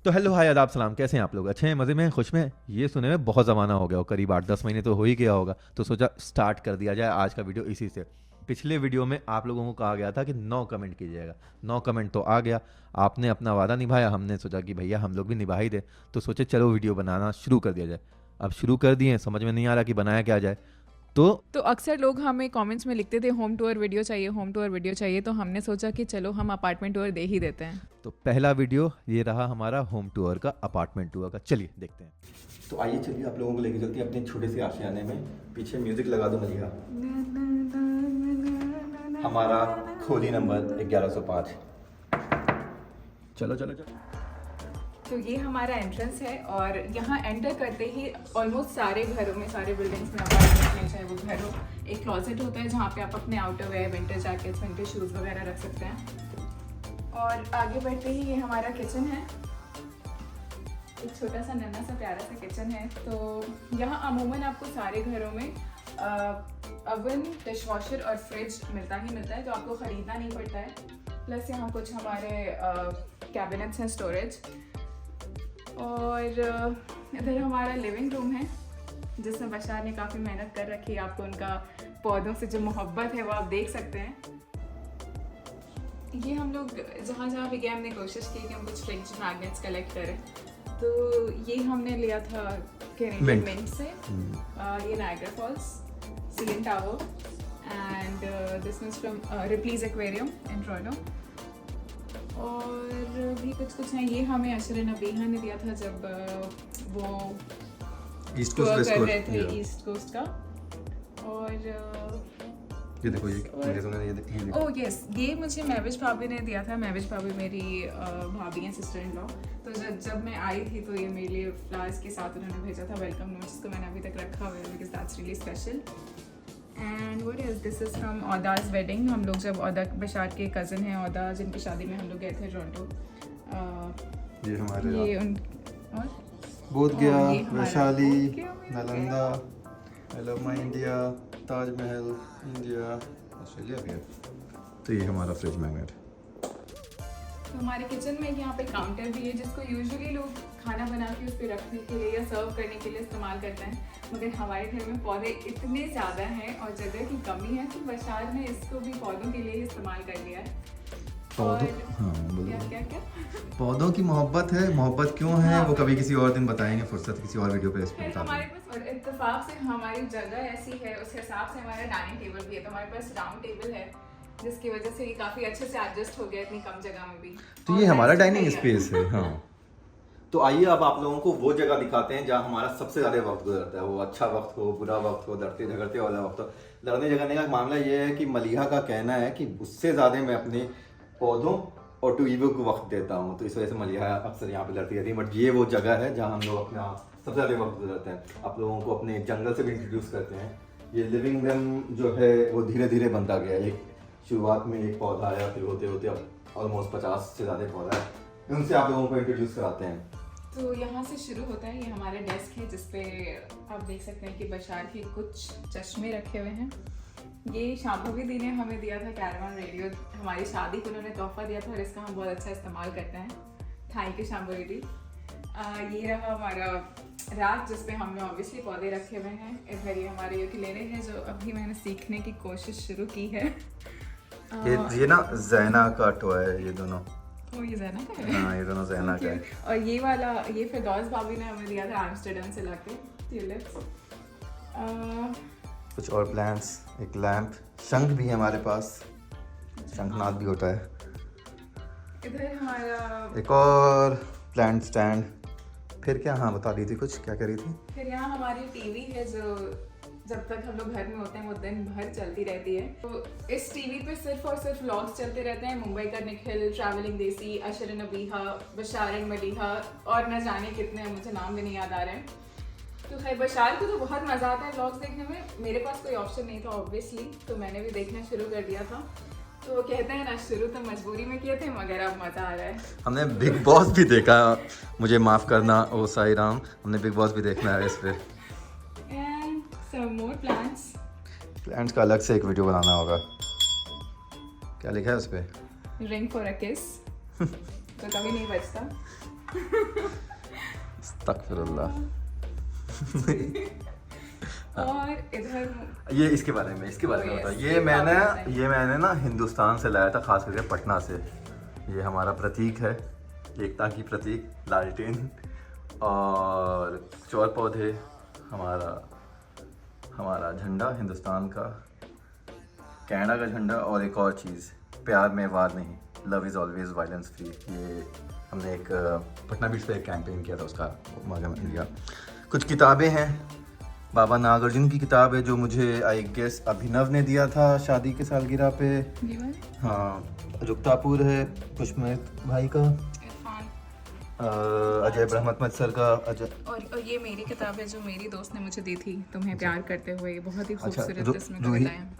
तो hello hi आदाब सलाम, कैसे हैं आप लोग? अच्छे हैं, मज़े में हैं, खुश में? ये सुने में बहुत ज़माना हो गया हो, करीब 8-10 महीने तो हो ही गया होगा। तो सोचा स्टार्ट कर दिया जाए आज का वीडियो इसी से। पिछले वीडियो में आप लोगों को कहा गया था कि 9 कमेंट कीजिएगा। 9 कमेंट तो आ गया। आपने अपना वादा निभाया, हमने सोचा कि भैया हम लोग भी निभा ही दें। तो सोचे चलो वीडियो बनाना शुरू कर दिया जाए। अब शुरू कर दिए, समझ में नहीं आ रहा कि बनाया क्या जाए। तो तो अक्सर लोग हमें कमेंट्स में लिखते थे होम टूर वीडियो चाहिए, होम टूर वीडियो चाहिए, तो हमने सोचा कि चलो हम अपार्टमेंट टूर दे ही देते हैं। तो पहला वीडियो ये रहा हमारा होम टूर का, अपार्टमेंट टूर का। चलिए देखते हैं। तो आइए चलिए आप लोगों को लेके चलते हैं अपने छोटे से आशियाने में। पीछे म्यूजिक लगा दो मलिहा। हमारा खोली नंबर 1105। चलो चलो चलो। तो ये हमारा एंट्रेंस है और यहाँ एंटर करते ही ऑलमोस्ट सारे घरों में, सारे बिल्डिंग्स में, अपार्टमेंट में, चाहे वो घर हो, एक क्लॉजेट होता है जहाँ पे आप अपने आउटरवेयर, विंटर जैकेट्स, विंटर शूज़ वगैरह रख सकते हैं। और आगे बढ़ते ही ये हमारा किचन है। एक छोटा सा नन्हा सा प्यारा सा किचन है। तो यहाँ अमूमन आपको सारे घरों में अवन, डिशवॉशर और फ्रिज मिलता है, तो आपको ख़रीदना नहीं पड़ता है। प्लस यहाँ कुछ हमारे कैबिनेट्स हैं, स्टोरेज। और इधर हमारा लिविंग रूम है जिसमें बशार ने काफ़ी मेहनत कर रखी है। आपको उनका पौधों से जो मोहब्बत है वो आप देख सकते हैं। ये हम लोग जहाँ जहाँ भी गए हमने कोशिश की कि हम कुछ फ्रिज मैग्नेट्स कलेक्ट करें। तो ये हमने लिया था कैनेडियन मिंट से। ये Niagara false, CN tower, and this is from रिप्लीज aquarium in Toronto. और भी कुछ है। ये हमें अशर नबीहा ने दिया था जब वो ईस्ट टूर कोस्ट कर रहे थे ईस्ट कोस्ट का। और ये देखो, ये देखो। ओह यस, ये मुझे महविश भाभी ने दिया था। महविश भाभी मेरी भाभी हैं, सिस्टर इन लॉ। तो जब मैं आई थी तो ये मेरे लिए फ्लावर्स के साथ उन्होंने भेजा था वेलकम नोट, जिसको मैंने अभी तक रखा हुआ है because that's really special. And what is this? Is from औदा's वेडिंग। हम लोग जब औदा, बशार के कज़न हैं औदा, जिनकी शादी में हम लोग गए थे टोरंटो। ये हमारे ये उन और बोध गया, ये हमारा वैशाली, बोध गया, Nalanda, I love my India, Taj Mahal, India, Australia भी है। तो ये हमारा फ्रिज मैग्नेट। तो हमारे किचन में यहाँ पे काउंटर भी है जिसको यूजुअली लोग खाना बना के उस पर रखने के लिए या सर्व करने के लिए इस्तेमाल करते हैं। मगर हमारे घर में पौधे इतने ज़्यादा हैं और जगह की कमी है, तो बशार ने इसको भी पौधों के लिए ही इस्तेमाल कर लिया है। पौधों, हाँ क्या क्या क्या पौधों की मोहब्बत है। मोहब्बत क्यों है वो कभी किसी और दिन बताएंगे, फुर्सत किसी और वीडियो पे इस पे फिर बता हमारे देंगे। पास, और इत्तेफाक से हमारी जगह ऐसी है उस हिसाब से हमारा डाइनिंग टेबल भी है। तो हमारे पास राउंड टेबल है जिसकी वजह से ये काफ़ी अच्छे से एडजस्ट हो गया इतनी कम जगह में भी। तो ये हमारा डाइनिंग स्पेस है। हाँ, तो आइए अब आप लोगों को वो जगह दिखाते हैं जहाँ हमारा सबसे ज़्यादा वक्त गुजरता है। वो अच्छा वक्त हो, बुरा वक्त हो, लड़ते झगड़ते वाला वक्त हो। लड़ने झगड़ने का मामला ये है कि मलिहा का कहना है कि उससे ज़्यादा मैं अपने पौधों और टू ईवो को वक्त देता हूँ, तो इस वजह से मलिहा अक्सर यहाँ पे लड़ती रहती है। बट ये वो जगह है जहाँ हम लोग अपना सबसे ज़्यादा वक्त गुजरते हैं। आप लोगों को अपने जंगल से भी इंट्रोड्यूस करते हैं। ये लिविंग रूम जो है वो धीरे धीरे बनता गया। एक शुरुआत में एक पौधा आया, फिर होते होते अब ऑलमोस्ट 50 से ज़्यादा पौधा है। उनसे आप लोगों को इंट्रोड्यूस कराते हैं। तो यहाँ से शुरू होता है। ये हमारा डेस्क है जिसपे आप देख सकते हैं कि बशार के कुछ चश्मे रखे हुए हैं। ये शांभवी दी ने हमें दिया था कैरावान रेडियो, हमारी शादी को उन्होंने तोहफा दिया था और इसका हम बहुत अच्छा इस्तेमाल करते हैं। थैंक यू शांभवी दी। ये रहा हमारा रैक जिसपे हमने ऑब्वियसली पौधे रखे हुए हैं। इधर ये हमारे यूकेलेले हैं जो अभी मैंने सीखने की कोशिश शुरू की है। ये ना ज़ैना का टॉय है, ये दोनों। वो ये ज़ैना का है? हाँ, ये दोनों ज़ैना का है। और ये वाला, ये फिरदौस भाभी ने हमें दिया था एम्स्टर्डम से लाके, ट्यूलिप्स। कुछ और प्लांट्स, एक लैंप, शंख भी है हमारे पास, शंखनाद भी होता है। इधर हमारा एक और प्लांट स्टैंड। फिर क्या, हाँ बता रही थी कुछ, क्या कह रही थी? फिर यहाँ हमारी टीवी है जो जब तक हम लोग घर में होते हैं वो दिन भर चलती रहती है। तो इस टीवी पे सिर्फ और सिर्फ व्लॉग्स चलते रहते हैं। मुंबई का निखिल, ट्रैवलिंग देसी, अशर नबीहा, बशार एंड मलिहा और न जाने कितने, मुझे नाम भी नहीं याद आ रहे हैं। तो खैर बशार को तो बहुत मज़ा आता है व्लॉग्स देखने में। मेरे पास कोई ऑप्शन नहीं था ऑब्वियसली, तो मैंने भी देखना शुरू कर दिया था। तो कहते हैं ना, शुरू तो मजबूरी में किए थे मगर अब मज़ा आ रहा है। हमने बिग बॉस भी देखा, मुझे माफ़ करना ओ साई राम, हमने बिग बॉस भी देखना है इस पर। And some more plants. Plants का अलग से एक वीडियो बनाना होगा। क्या लिखा है उस पर? रिंग फॉर अ किस। तो कभी नहीं बचता। अस्तगफिरुल्लाह। और इधर ये इसके बारे में बताओ। ये मैंने ना हिंदुस्तान से लाया था, खास करके पटना से। ये हमारा प्रतीक है, एकता की प्रतीक, लालटेन। और कुछ और पौधे, हमारा झंडा हिंदुस्तान का, कनाडा का झंडा, और एक और चीज़, प्यार में वार नहीं, love is always violence free. ये हमने एक पटना बीच पे एक कैंपेन किया था, उसका मौका लिया। कुछ किताबें हैं, बाबा नागार्जुन की किताब है जो मुझे आई गेस अभिनव ने दिया था शादी के सालगिरह पे। हाँ, रुक्तापुर है पुष्पमित भाई का, अजय ब्रह्मत सर का, अजय। और ये मेरी किताब है जो मेरी दोस्त ने मुझे दी थी, तुम्हें प्यार करते हुए। बहुत ही खूबसूरत अच्छा, इसमें कविताएं हैं।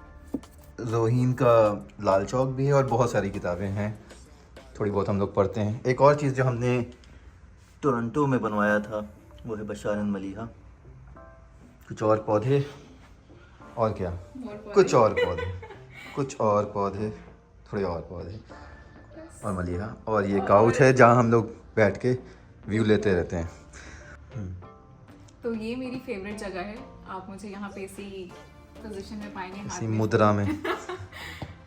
रोहिन का लाल चौक भी है, और बहुत सारी किताबें हैं, थोड़ी बहुत हम लोग पढ़ते हैं। एक और चीज़ जो हमने टोरंटो में बनवाया था वो है बशारन मलिहा। कुछ और पौधे, और क्या, कुछ और पौधे, थोड़े और पौधे और मलिहा। और ये काउच है जहाँ हम लोग बैठ के व्यू लेते रहते हैं। तो ये मेरी फेवरेट जगह है। आप मुझे यहाँ पे इसी पोजीशन में पाएंगे, इसी मुद्रा में।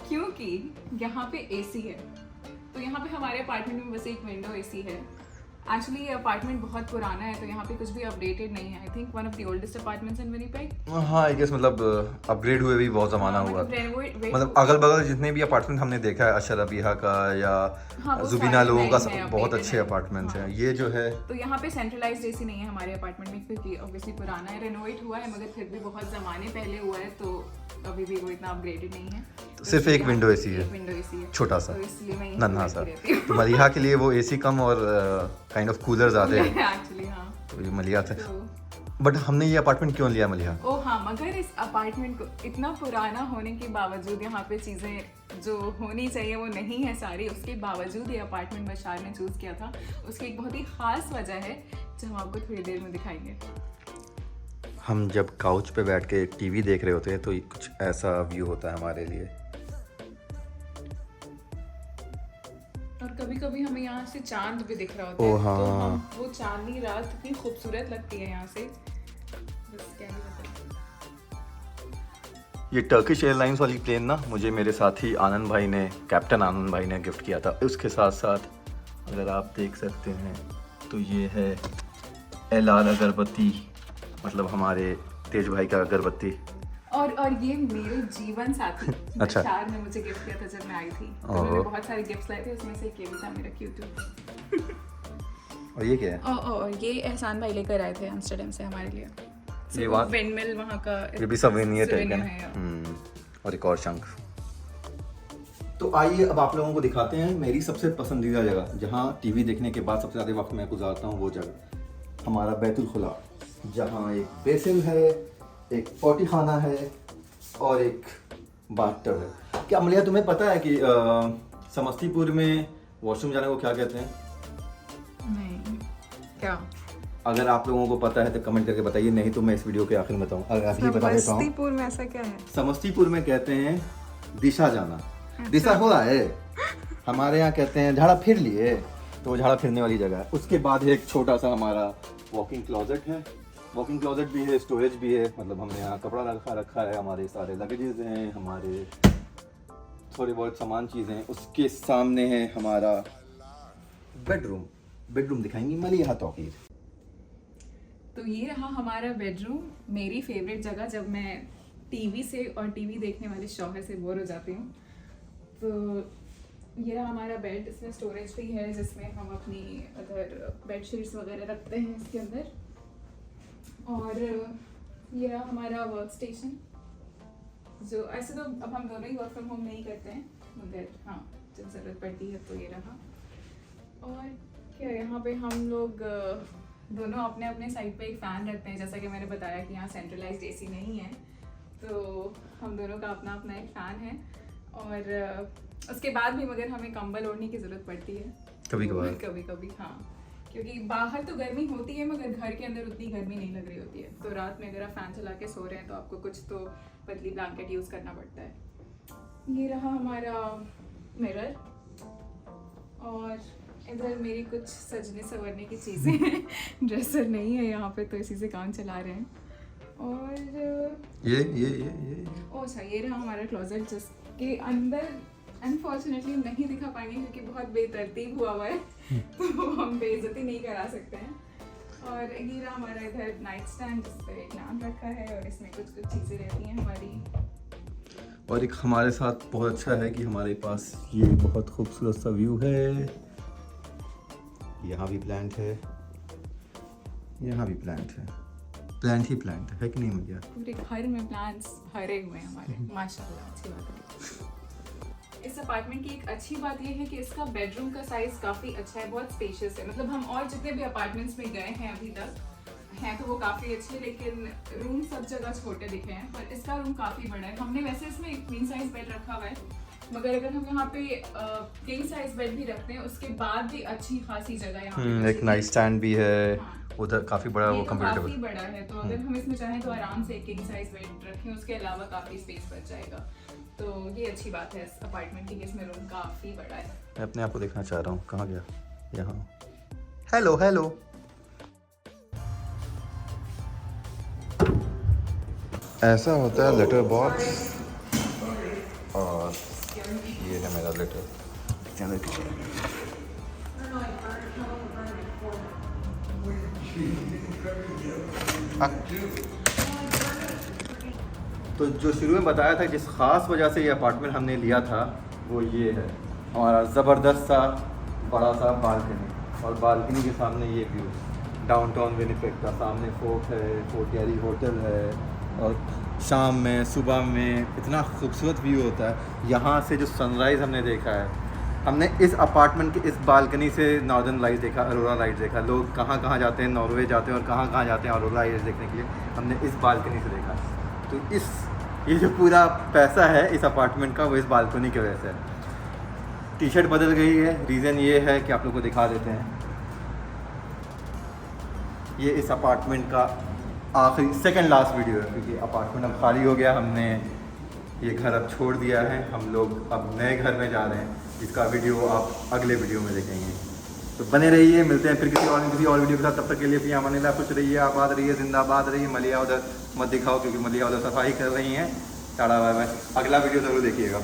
क्योंकि यहाँ पे एसी है। तो यहाँ पे हमारे अपार्टमेंट में बस एक विंडो एसी है। एक्चुअली ये अपार्टमेंट बहुत पुराना है, तो यहाँ पे कुछ भी अपडेटेड नहीं है। I think one of the oldest apartments in Winnipeg. हाँ, आई गेस मतलब अपग्रेड हुए भी बहुत ज़माना हुआ। मतलब अगल बगल जितने भी अपार्टमेंट हमने देखा है, अशरबिया का या जुबीना लोगों का, बहुत अच्छे अपार्टमेंट्स हैं। ये जो है, तो यहाँ पे सेंट्रलाइज्ड एसी नहीं है हमारे अपार्टमेंट में, क्योंकि ऑब्वियसली पुराना है, रेनोवेट हुआ है, मगर फिर भी बहुत ज़माने पहले हुआ है, तो अभी भी वो इतना अपग्रेडेड नहीं है। तो सिर्फ एक विंडो एसी है, छोटा सा, नन्हा सा। तो मलिहा के लिए वो एसी कम और काइंड ऑफ कूलर ज़्यादा है एक्चुअली। हाँ, तो ये मलिहा था। बट हमने ये अपार्टमेंट क्यों लिया मलिहा? ओ हाँ, मगर इस अपार्टमेंट को इतना पुराना होने के बावजूद यहाँ पे चीज़ें जो होनी चाहिए वो नहीं है सारी, उसके बावजूद ये अपार्टमेंट बशार ने चूज़ किया था। उसकी एक बहुत ही ख़ास वजह है जो हम आपको थोड़ी देर में दिखाएंगे। हम जब काउच पे बैठ के टीवी देख रहे होते हैं तो कुछ ऐसा व्यू होता है हमारे लिए। और कभी कभी हमें यहाँ से चांद भी दिख रहा होता है। हाँ। तो हम वो चांदनी रात कितनी खूबसूरत लगती है यहाँ से, बस क्या ही बताएं। ये टर्किश एयरलाइंस वाली प्लेन ना मुझे मेरे साथी आनंद भाई ने, कैप्टन आनंद भाई ने गिफ्ट किया था। उसके साथ साथ अगर आप देख सकते हैं तो ये है LR अगरबत्ती, मतलब हमारे तेज भाई का अगरबत्ती। और ये मेरे जीवन साथी अच्छा, बशार ने मुझे गिफ्ट किया था जब मैं आई थी। तो मैंने बहुत सारे गिफ्ट्स लाए थे, उसमें से एक ये भी था मेरा क्यूट। और ये क्या है? और ये एहसान भाई लेकर आए थे एम्स्टर्डम से हमारे लिए। ये विंडमिल वहाँ का, ये भी सवेनियर टाइप है। और एक और शंख। तो आइए अब आप लोगों को दिखाते हैं मेरी सबसे पसंदीदा जगह, जहाँ टीवी देखने के बाद सबसे ज़्यादा वक्त मैं गुजारता हूँ। वो जगह हमारा बैतुल खुला, जहाँ एक बेसिन है, एक पॉटी खाना है और एक बाथटब है। क्या मलिया तुम्हें पता है कि समस्तीपुर में वॉशरूम जाने को क्या कहते हैं? नहीं, क्या? अगर आप लोगों को पता है तो कमेंट करके बताइए, नहीं तो मैं इस वीडियो के आखिर में बताऊँ। अगर अभी बता देता हूँ, समस्तीपुर में ऐसा क्या है? समस्तीपुर में कहते हैं दिशा जाना। दिशा हो रहा है, हमारे यहाँ कहते हैं झाड़ा फिर लिए, तो वो झाड़ा फिरने वाली जगह है। उसके बाद एक छोटा सा हमारा वॉकिंग क्लोजेट है। वॉकिंग क्लोजेट भी है, स्टोरेज भी है, मतलब हमने यहाँ कपड़ा रखा है, हमारे सारे लगेजेस हैं, हमारे थोड़ी बहुत सामान चीज़ें। उसके सामने है हमारा बेडरूम दिखाएंगी मलिहा तौकीर। तो ये रहा हमारा बेडरूम, मेरी फेवरेट जगह जब मैं टीवी से और टीवी देखने वाले शौहर से बोर हो जाती हूँ। तो ये रहा हमारा बेड, इसमें स्टोरेज भी है जिसमें हम अपनी अगर बेडशीट्स वगैरह रखते हैं इसके अंदर। और ये रहा हमारा वर्क स्टेशन, जो ऐसे तो अब हम दोनों ही वर्क फ्रॉम होम नहीं करते हैं, मगर हाँ जब ज़रूरत पड़ती है तो ये रहा। और क्या, यहाँ पे हम लोग दोनों अपने अपने साइड पे एक फ़ैन रखते हैं। जैसा कि मैंने बताया कि यहाँ सेंट्रलाइज्ड एसी नहीं है, तो हम दोनों का अपना अपना एक फ़ैन है। और उसके बाद भी मगर हमें कंबल ओढ़ने की ज़रूरत पड़ती है कभी, हाँ, क्योंकि बाहर तो गर्मी होती है मगर घर के अंदर उतनी गर्मी नहीं लग रही होती है। तो रात में अगर आप फ़ैन चला के सो रहे हैं तो आपको कुछ तो पतली ब्लैंकेट यूज़ करना पड़ता है। ये रहा हमारा मिरर, और इधर मेरी कुछ सजने संवरने की चीज़ें हैं। ड्रेसर नहीं है यहाँ पे, तो इसी से काम चला रहे हैं। और ये ओ अच्छा, ये रहा हमारा क्लोजेट, जिसके अंदर अनफॉर्चुनेटली नहीं दिखा पाएंगे क्योंकि बहुत बेतरतीब हुआ हुआ है, तो हम बेइज्जती नहीं करा सकते हैं। और ये रहा हमारा इधर नाइट स्टैंड, जिस पर एक नाम रखा है और इसमें कुछ कुछ चीज़ें रहती हैं हमारी। और एक हमारे साथ बहुत अच्छा है कि हमारे पास ये बहुत खूबसूरत सा व्यू है। यहाँ भी प्लांट है, यहाँ भी प्लांट है, प्लांट ही प्लांट है कि नहीं भैया? पूरे घर में प्लांट्स भरे हुए हैं हमारे, माशाल्लाह, अच्छी बात है। इस अपार्टमेंट की एक अच्छी बात यह है कि इसका बेडरूम का साइज काफ़ी अच्छा है, बहुत स्पेशियस है। मतलब हम और जितने भी अपार्टमेंट्स में गए हैं अभी तक हैं तो वो काफ़ी अच्छे, लेकिन रूम सब जगह छोटे दिखे हैं, पर इसका रूम काफ़ी बड़ा है। हमने वैसे इसमें एक क्वीन साइज बेड रखा हुआ है, मगर अगर हम यहाँ पे किंग साइज बेड भी रखते हैं उसके बाद भी अच्छी खासी जगह है यहाँ पे। एक नाइट स्टैंड भी है। हाँ। उधर काफ़ी बड़ा है, वो कंफर्टेबल काफ़ी बड़ा है, तो अगर हम इसमें चाहें तो आराम से एक किंग साइज बेड रखें, उसके अलावा काफ़ी स्पेस बच जाएगा। तो ये अच्छी बात है इस अपार्टमेंट की कि इसमें रूम काफ़ी बड़ा है। मैं अपने आप को देखना चाह रहा हूँ, कहाँ गया? यहाँ। Hello hello. ऐसा होता है लेटर बॉक्स, और ये है मेरा लेटर। तो जो शुरू में बताया था जिस ख़ास वजह से ये अपार्टमेंट हमने लिया था वो ये है हमारा ज़बरदस्त सा बड़ा सा बालकनी, और बालकनी के सामने ये व्यू डाउनटाउन विनिपेग का। सामने फोर्ट है, फोर्ट गैरी होटल है, और शाम में सुबह में इतना खूबसूरत व्यू होता है। यहाँ से जो सनराइज़ हमने देखा है, हमने इस अपार्टमेंट की इस बालकनी से नॉर्दर्न लाइट्स देखा, अरोरा लाइट्स देखा। लोग कहाँ कहाँ जाते हैं, नॉर्वे जाते हैं और कहाँ कहाँ जाते हैं अरोरा लाइट्स देखने के लिए, हमने इस बालकनी से देखा। तो ये जो पूरा पैसा है इस अपार्टमेंट का वो इस बालकनी की वजह से है। टी शर्ट बदल गई है, रीज़न ये है कि आप लोग को दिखा देते हैं। ये इस अपार्टमेंट का आखिरी सेकंड लास्ट वीडियो है, क्योंकि अपार्टमेंट अब खाली हो गया, हमने ये घर अब छोड़ दिया है। हम लोग अब नए घर में जा रहे हैं, जिसका वीडियो आप अगले वीडियो में देखेंगे। तो बने रहिए, मिलते हैं फिर किसी और वीडियो के साथ। तब तक के लिए फिर अमान अल्लाह, खुश रहिए, आबाद रहिए, जिंदाबाद रहिए। मलिया उधर मत दिखाओ क्योंकि मलिया उधर सफाई कर रही हैं। टाटा बाय बाय, अगला वीडियो ज़रूर देखिएगा।